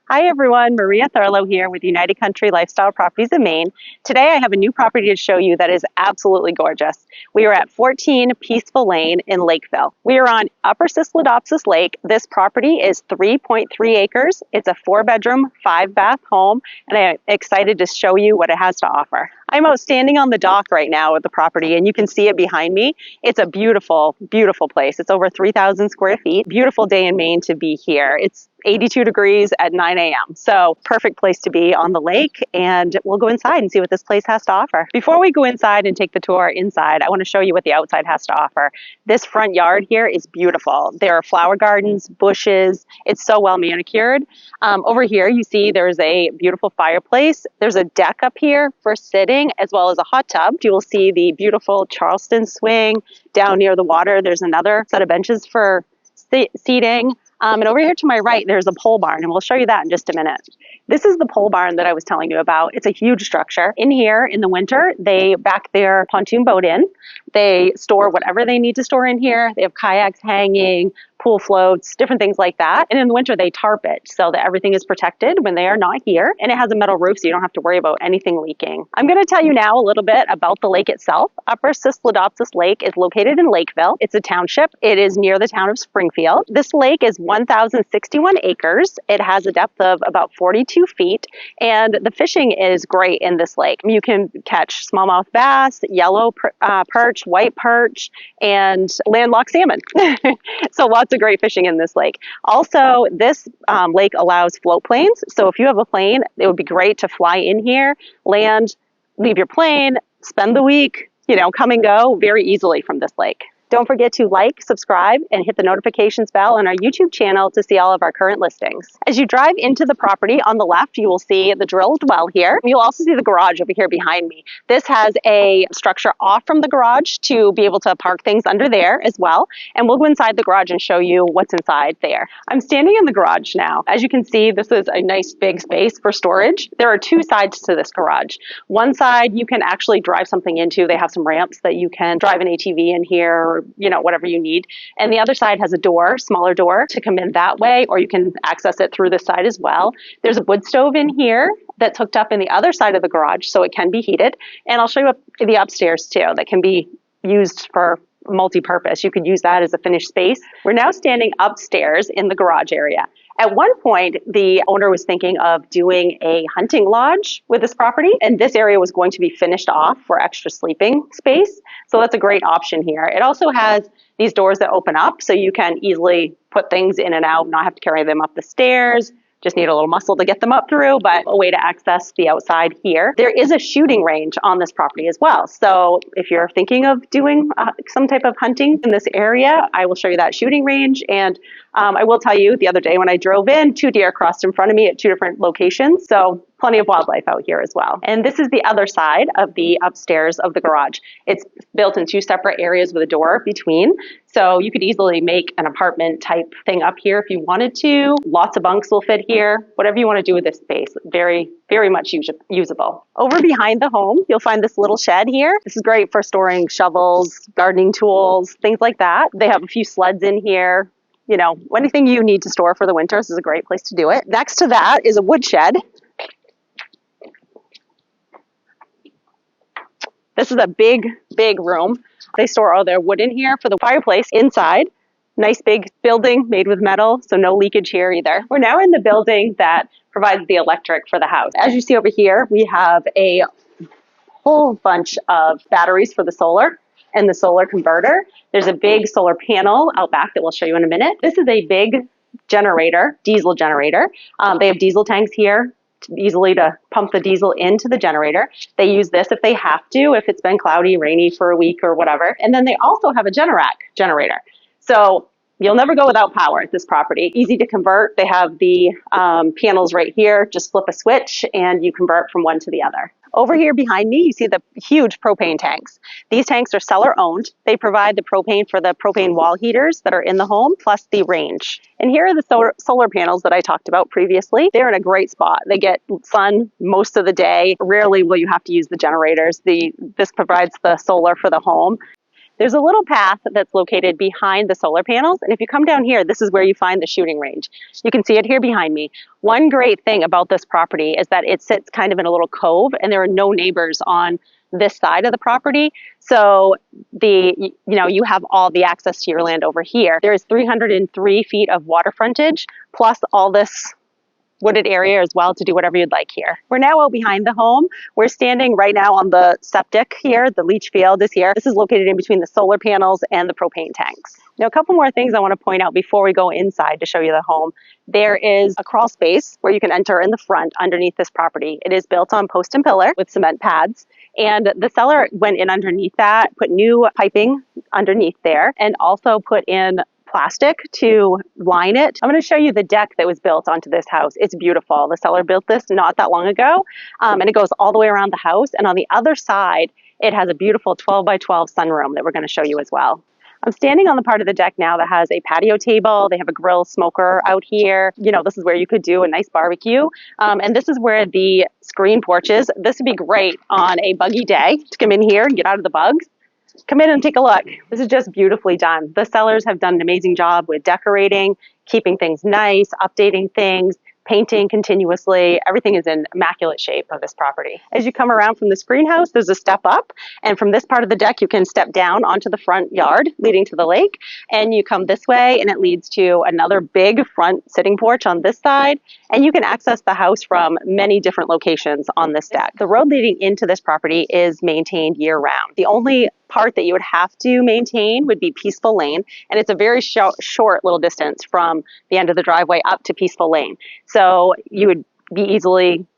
Hi everyone, Maria Thurlow here with United Country Lifestyle Properties in Maine. Today I have a new property to show you that is absolutely gorgeous. We are at 14 Peaceful Lane in Lakeville. We are on Upper Sysladobsis Lake. This property is 3.3 acres. It's a 4-bedroom, 5-bath home, and I'm excited to show you what it has to offer. I'm out standing on the dock right now at the property, and you can see it behind me. It's a beautiful, beautiful place. It's over 3,000 square feet. Beautiful day in Maine to be here. It's 82 degrees at 9 a.m. So perfect place to be on the lake, and we'll go inside and see what this place has to offer. Before we go inside and take the tour inside, I want to show you what the outside has to offer. This front yard here is beautiful. There are flower gardens, bushes. It's so well manicured. Over here you see there's a beautiful fireplace. There's a deck up here for sitting as well as a hot tub. You will see the beautiful Charleston swing down near the water. There's another set of benches for seating. And over here to my right, there's a pole barn, and we'll show you that in just a minute. This is the pole barn that I was telling you about. It's a huge structure. In here, in the winter, they back their pontoon boat in. They store whatever they need to store in here. They have kayaks hanging, pool floats, different things like that. And in the winter, they tarp it so that everything is protected when they are not here. And it has a metal roof, so you don't have to worry about anything leaking. I'm going to tell you now a little bit about the lake itself. Upper Sysladobsis Lake is located in Lakeville. It's a township. It is near the town of Springfield. This lake is 1,061 acres. It has a depth of about 42 feet, and the fishing is great in this lake. You can catch smallmouth bass, yellow perch, white perch, and landlocked salmon. So lots of great fishing in this lake. Also, this lake allows float planes. So if you have a plane, it would be great to fly in here, land, leave your plane, spend the week, come and go very easily from this lake. Don't forget to like, subscribe, and hit the notifications bell on our YouTube channel to see all of our current listings. As you drive into the property on the left, you will see the drilled well here. You'll also see the garage over here behind me. This has a structure off from the garage to be able to park things under there as well. And we'll go inside the garage and show you what's inside there. I'm standing in the garage now. As you can see, this is a nice big space for storage. There are two sides to this garage. One side you can actually drive something into. They have some ramps that you can drive an ATV in here, or whatever you need. And the other side has a door, smaller door, to come in that way, or you can access it through this side as well. There's a wood stove in here that's hooked up in the other side of the garage, so it can be heated. And I'll show you the upstairs too, that can be used for multi-purpose. You could use that as a finished space. We're now standing upstairs in the garage area. At one point, the owner was thinking of doing a hunting lodge with this property, and this area was going to be finished off for extra sleeping space. So that's a great option here. It also has these doors that open up, so you can easily put things in and out, not have to carry them up the stairs. Just need a little muscle to get them up through, but a way to access the outside here. There is a shooting range on this property as well. So if you're thinking of doing some type of hunting in this area, I will show you that shooting range. And I will tell you, the other day when I drove in, 2 deer crossed in front of me at 2 different locations. So plenty of wildlife out here as well. And this is the other side of the upstairs of the garage. It's built in 2 separate areas with a door between. So you could easily make an apartment type thing up here if you wanted to. Lots of bunks will fit here. Whatever you want to do with this space, very, very much usable. Over behind the home, you'll find this little shed here. This is great for storing shovels, gardening tools, things like that. They have a few sleds in here. Anything you need to store for the winter, this is a great place to do it. Next to that is a wood shed. This is a big, big room. They store all their wood in here for the fireplace inside. Nice big building made with metal, so no leakage here either. We're now in the building that provides the electric for the house. As you see over here, we have a whole bunch of batteries for the solar and the solar converter. There's a big solar panel out back that we'll show you in a minute. This is a big generator, diesel generator. They have diesel tanks here easily to pump the diesel into the generator. They use this if they have to, if it's been cloudy, rainy for a week or whatever. And then they also have a Generac generator. So you'll never go without power at this property. Easy to convert. They have the panels right here. Just flip a switch and you convert from one to the other. Over here behind me, you see the huge propane tanks. These tanks are seller owned. They provide the propane for the propane wall heaters that are in the home, plus the range. And here are the solar panels that I talked about previously. They're in a great spot. They get sun most of the day. Rarely will you have to use the generators. This provides the solar for the home. There's a little path that's located behind the solar panels, and if you come down here, this is where you find the shooting range. You can see it here behind me. One great thing about this property is that it sits kind of in a little cove, and there are no neighbors on this side of the property. So you have all the access to your land over here. There is 303 feet of water frontage, plus all this wooded area as well to do whatever you'd like here. We're now out behind the home. We're standing right now on the septic here. The leach field is here. This is located in between the solar panels and the propane tanks. Now, a couple more things I want to point out before we go inside to show you the home. There is a crawl space where you can enter in the front underneath this property. It is built on post and pillar with cement pads. And the seller went in underneath that, put new piping underneath there, and also put in plastic to line it. I'm going to show you the deck that was built onto this house. It's beautiful. The seller built this not that long ago, and it goes all the way around the house. And on the other side, it has a beautiful 12 by 12 sunroom that we're going to show you as well. I'm standing on the part of the deck now that has a patio table. They have a grill smoker out here. This is where you could do a nice barbecue. And this is where the screen porch is. This would be great on a buggy day to come in here and get out of the bugs. Come in and take a look. This is just beautifully done. The sellers have done an amazing job with decorating, keeping things nice, updating things, painting continuously. Everything is in immaculate shape of this property. As you come around from this greenhouse, there's a step up. And from this part of the deck, you can step down onto the front yard leading to the lake. And you come this way and it leads to another big front sitting porch on this side. And you can access the house from many different locations on this deck. The road leading into this property is maintained year round. The only part that you would have to maintain would be Peaceful Lane, and it's a very short little distance from the end of the driveway up to Peaceful Lane. So you would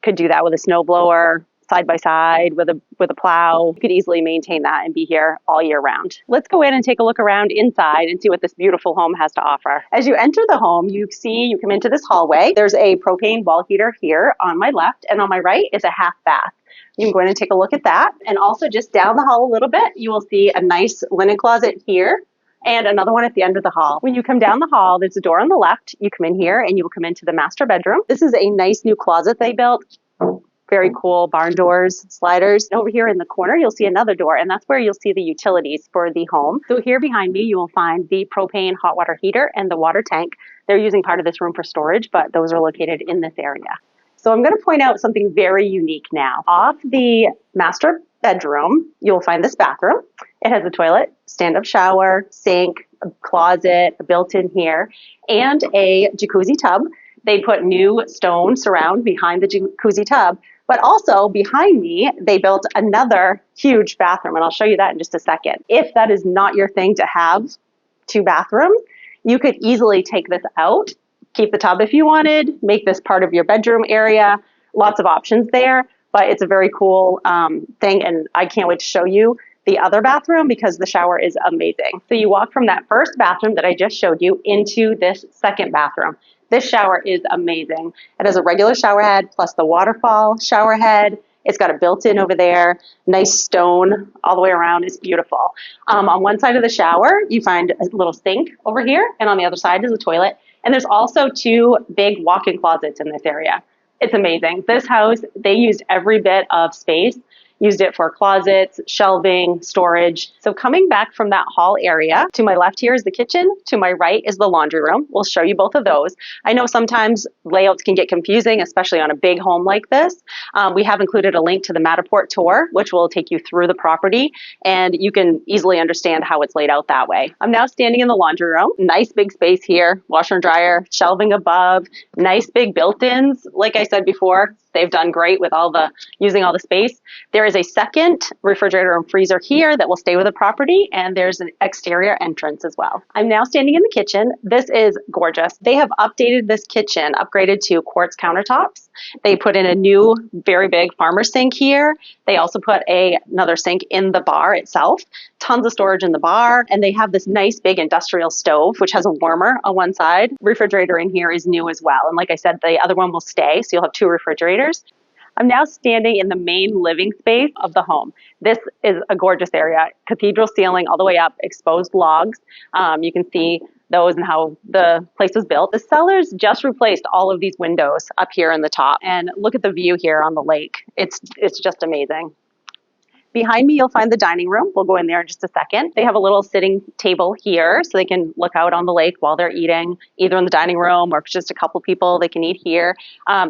could do that with a snow blower, side by side with a plow. You could easily maintain that and be here all year round. Let's go in and take a look around inside and see what this beautiful home has to offer. As you enter the home, you come into this hallway. There's a propane wall heater here on my left, and on my right is a half bath. You can go in and take a look at that. And also just down the hall a little bit, you will see a nice linen closet here and another one at the end of the hall. When you come down the hall, there's a door on the left. You come in here and you will come into the master bedroom. This is a nice new closet they built. Very cool barn doors, sliders. Over here in the corner, you'll see another door, and that's where you'll see the utilities for the home. So here behind me, you will find the propane hot water heater and the water tank. They're using part of this room for storage, but those are located in this area. So I'm going to point out something very unique now. Off the master bedroom, you'll find this bathroom. It has a toilet, stand-up shower, sink, a closet, a built-in here, and a jacuzzi tub. They put new stone surround behind the jacuzzi tub, but also behind me, they built another huge bathroom, and I'll show you that in just a second. If that is not your thing to have two bathrooms, you could easily take this out, keep the tub if you wanted, make this part of your bedroom area. Lots of options there, but it's a very cool thing, and I can't wait to show you the other bathroom because the shower is amazing. So you walk from that first bathroom that I just showed you into this second bathroom. This shower is amazing. It has a regular shower head plus the waterfall shower head. It's got a built-in over there, nice stone all the way around. It's beautiful. On one side of the shower, you find a little sink over here, and on the other side is a toilet. And there's also two big walk-in closets in this area. It's amazing. This house, they used every bit of space, used it for closets, shelving, storage. So coming back from that hall area, to my left here is the kitchen, to my right is the laundry room. We'll show you both of those. I know sometimes layouts can get confusing, especially on a big home like this. We have included a link to the Matterport tour, which will take you through the property, and you can easily understand how it's laid out that way. I'm now standing in the laundry room. Nice big space here, washer and dryer, shelving above, nice big built-ins. Like I said before, they've done great with using all the space. There is a second refrigerator and freezer here that will stay with the property, and there's an exterior entrance as well. I'm now standing in the kitchen. This is gorgeous. They have updated this kitchen, upgraded to quartz countertops. They put in a new, very big farmer sink here. They also put another sink in the bar itself, tons of storage in the bar, and they have this nice big industrial stove, which has a warmer on one side. Refrigerator in here is new as well. And like I said, the other one will stay, so you'll have two refrigerators. I'm now standing in the main living space of the home. This is a gorgeous area. Cathedral ceiling all the way up, exposed logs. You can see those and how the place was built. The sellers just replaced all of these windows up here in the top. And look at the view here on the lake. It's just amazing. Behind me, you'll find the dining room. We'll go in there in just a second. They have a little sitting table here so they can look out on the lake while they're eating, either in the dining room or if it's just a couple people, they can eat here.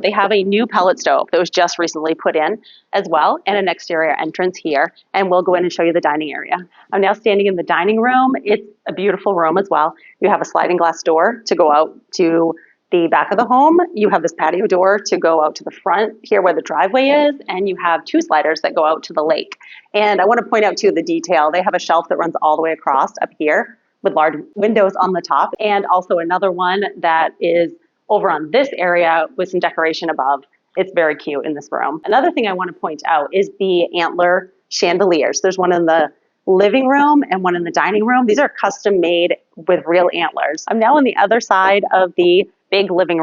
They have a new pellet stove that was just recently put in as well, and an exterior entrance here. And we'll go in and show you the dining area. I'm now standing in the dining room. It's a beautiful room as well. You have a sliding glass door to go out to the back of the home. You have this patio door to go out to the front here where the driveway is, and you have two sliders that go out to the lake. And I want to point out too the detail. They have a shelf that runs all the way across up here with large windows on the top, and also another one that is over on this area with some decoration above. It's very cute in this room. Another thing I want to point out is the antler chandeliers. There's one in the living room and one in the dining room. These are custom made with real antlers. I'm now on the other side of the big living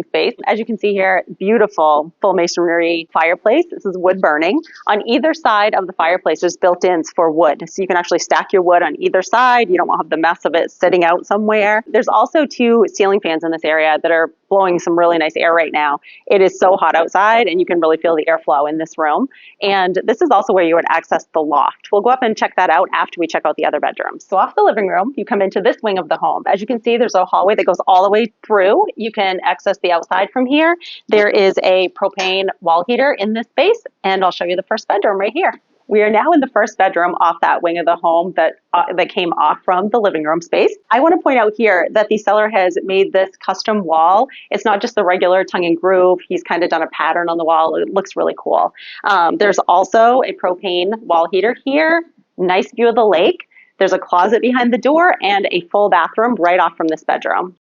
space. As you can see here, beautiful full masonry fireplace. This is wood burning. On either side of the fireplace, there's built-ins for wood. So you can actually stack your wood on either side. You don't want to have the mess of it sitting out somewhere. There's also two ceiling fans in this area that are blowing some really nice air right now. It is so hot outside and you can really feel the airflow in this room. And this is also where you would access the loft. We'll go up and check that out after we check out the other bedrooms. So off the living room, you come into this wing of the home. As you can see, there's a hallway that goes all the way through. You can access the outside from here. There is a propane wall heater in this space, and I'll show you the first bedroom right here. We are now in the first bedroom off that wing of the home that came off from the living room space. I want to point out here that the seller has made this custom wall. It's not just the regular tongue and groove. He's kind of done a pattern on the wall. It looks really cool. There's also a propane wall heater here. Nice view of the lake. There's a closet behind the door and a full bathroom right off from this bedroom.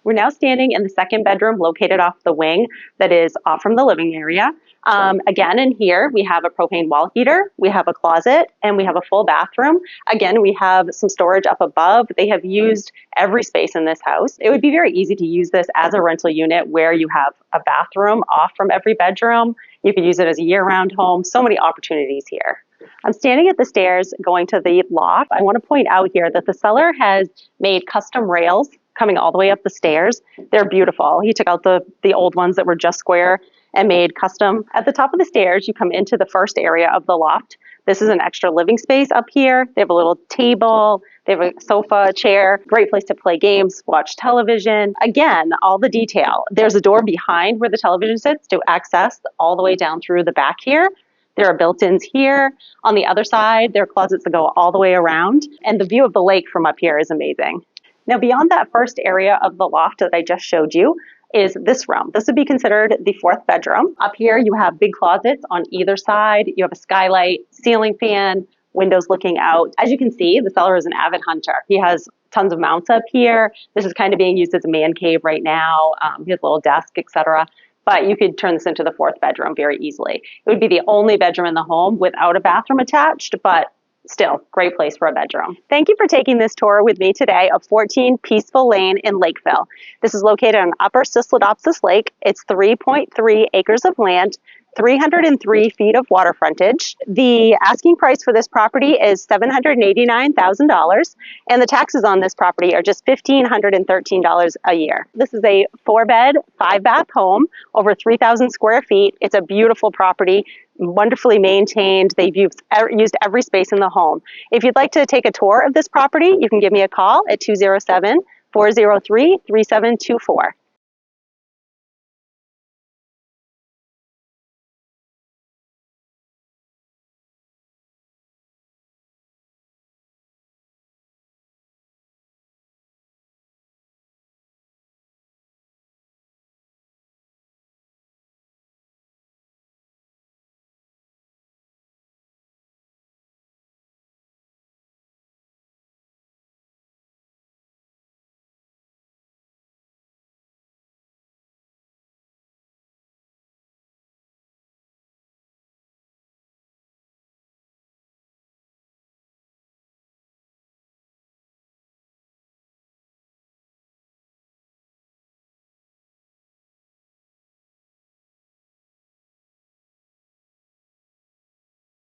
We're now standing in the second bedroom located off the wing that is off from the living area. Again, in here, we have a propane wall heater, we have a closet, and we have a full bathroom. Again, we have some storage up above. They have used every space in this house. It would be very easy to use this as a rental unit where you have a bathroom off from every bedroom. You could use it as a year-round home. So many opportunities here. I'm standing at the stairs going to the loft. I want to point out here that the seller has made custom rails coming all the way up the stairs. They're beautiful. He took out the old ones that were just square and made custom. At the top of the stairs, you come into the first area of the loft. This is an extra living space up here. They have a little table. They have a sofa, chair, great place to play games, watch television. Again, all the detail. There's a door behind where the television sits to access all the way down through the back here. There are built-ins here. On the other side, there are closets that go all the way around. And the view of the lake from up here is amazing. Now, beyond that first area of the loft that I just showed you is this room. This would be considered the fourth bedroom. Up here, you have big closets on either side. You have a skylight, ceiling fan, windows looking out. As you can see, the seller is an avid hunter. He has tons of mounts up here. This is kind of being used as a man cave right now. He has a little desk, etc. But you could turn this into the fourth bedroom very easily. It would be the only bedroom in the home without a bathroom attached, but still, great place for a bedroom. Thank you for taking this tour with me today of 14 Peaceful Lane in Lakeville. This is located on Upper Sysladobsis Lake. It's 3.3 acres of land, 303 feet of water frontage. The asking price for this property is $789,000, and the taxes on this property are just $1,513 a year. This is a 4-bed, 5-bath home, over 3,000 square feet. It's a beautiful property, wonderfully maintained. They've used every space in the home. If you'd like to take a tour of this property, you can give me a call at 207-403-3724.